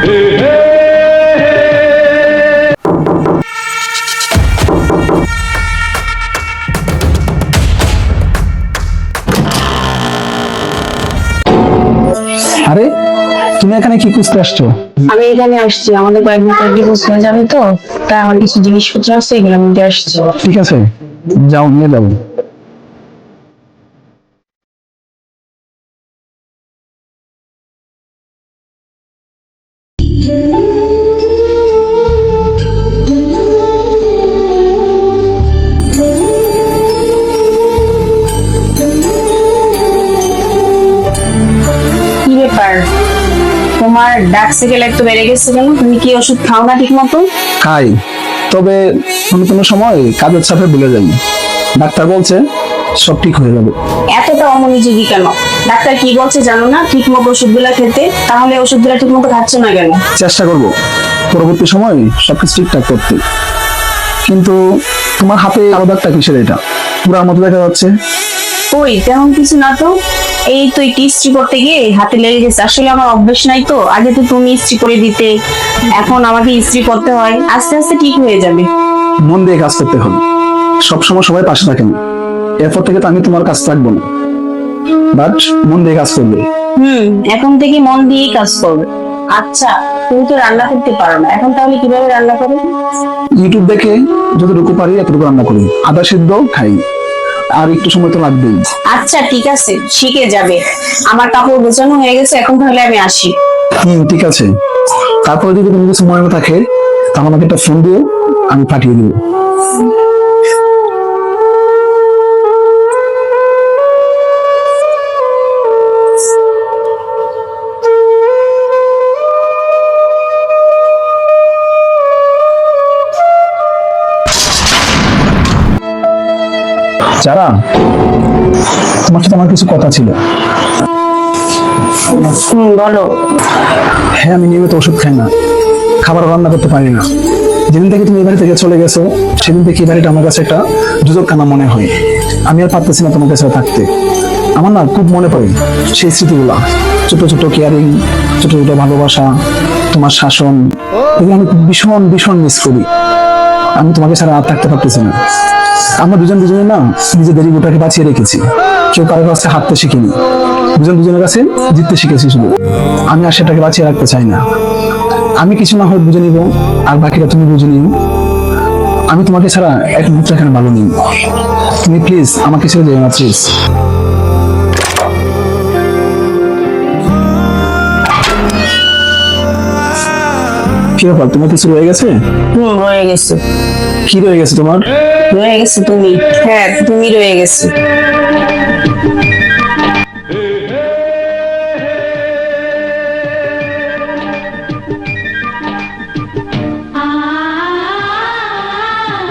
আরে তুমি এখানে কি খুঁজতে আসছো? আমি এখানে আসছি, আমাদের কয়েক মাস ডিভোর্স হয়ে যাবে তো, তাই আমার কিছু জিনিসপত্র আছে, এগুলো আমি নিতে আসছি। ঠিক আছে, যাও নিয়ে যাবো। কি ব্যাপার, তোমার ডার্ক সার্কেল একটু বেড়ে গেছে কেন? তুমি কি ওষুধ খাও না ঠিক মতো? খাই, তবে কোনো কোনো সময় কাজের চাপে ভুলে যাই। ডাক্তার বলছে সব ঠিক হয়ে যাবে। এতটা অমনোযোগী কেন? ডাক্তার কি বলছে জানো না? ঠিক মতো ওষুধগুলো খেতে। তাহলে ওষুধগুলো ঠিক মতো খাচ্ছ না কেন? চেষ্টা করব পরবর্তী সময় সবকিছু ঠিকঠাক করতে। কিন্তু তোমার হাতে আলাদা একটা কিসের এটা? পুরার মতো দেখা যাচ্ছে। ওই তেমন কিছু না তো, এই তো একটু ইস্ত্রি করতে গিয়ে হাতে লেগে গেছে। আসলে আমার অভ্যেস নাই তো, আগে তো তুমি ইস্ত্রি করে দিতে, এখন আমাকে ইস্ত্রি করতে হয়। আস্তে আস্তে ঠিক হয়ে যাবে। মন দিয়ে কাজ করতে হবে, সবসময় সবাই পাশে থাকেন। এরপর থেকে তো আমি তোমার কাছে থাকবো না, বাট মন দিয়ে কাজ করবে। এখন থেকে মন দিয়েই কাজ করবে। আচ্ছা, তুমি তো রান্না করতে পারো না, এখন তাহলে কিভাবে রান্না করো? ইউটিউব দেখে যতটুকু পারি এতটুকু রান্না করি। আদা সিদ্ধ খাই, আর একটু সময় তো লাগবেই। আচ্ছা ঠিক আছে, শিখে যাবে। আমার কাপড় গোছানো হয়ে গেছে, এখন তাহলে আমি আসি। ঠিক আছে, তারপরে যদি কোনো কিছু মনে থাকে তাহলে আমাকে একটা ফোন দিও, আমি পাঠিয়ে দেবো। যারা, তোমার সাথে আমার কিছু কথা ছিল। বলো। হ্যাঁ, আমি নিয়মিত ওষুধ খাই না, খাবার রান্না করতে পারি না। যেদিন থেকে তুমি এই বাড়ি থেকে চলে গেছো সেদিন থেকে এই বাড়িটা আমার কাছে একটা জুজোরখানা মনে হয়। আমি আর পারতেছি না তোমার কাছে থাকতে। আমার না খুব মনে পড়ে সেই স্মৃতিগুলা, ছোট ছোট কেয়ারিং, ছোট ছোট ভালোবাসা, তোমার শাসন, এগুলো আমি ভীষণ ভীষণ মিস করি। আমি তোমাকে ছাড়া আর থাকতে পারতেছি না। আমরা দুজনে না নিজেদের গোটাকে বাঁচিয়ে রেখেছি, কেউ কারোর কাছে হাঁটতে শিখিনি, দুজনের কাছে জিততে শিখেছি শুধু। আমি আর সেটাকে বাঁচিয়ে রাখতে চাই না। আমি কিছু না হয় বুঝে নিব, আর বাকিটা তুমি বুঝে নিও। আমি তোমাকে ছাড়া এক মুহূর্ত এখানে ভালো নেই। তুমি প্লিজ আমাকে ছেড়ে যেও না, প্লিজ। কি ব্যাপার, তোমার কিছু রয়ে গেছে? রয়ে গেছে। কি রয়ে গেছে তোমার? রয়ে গেছে তুমি। হ্যাঁ, তুমি রয়ে গেছে।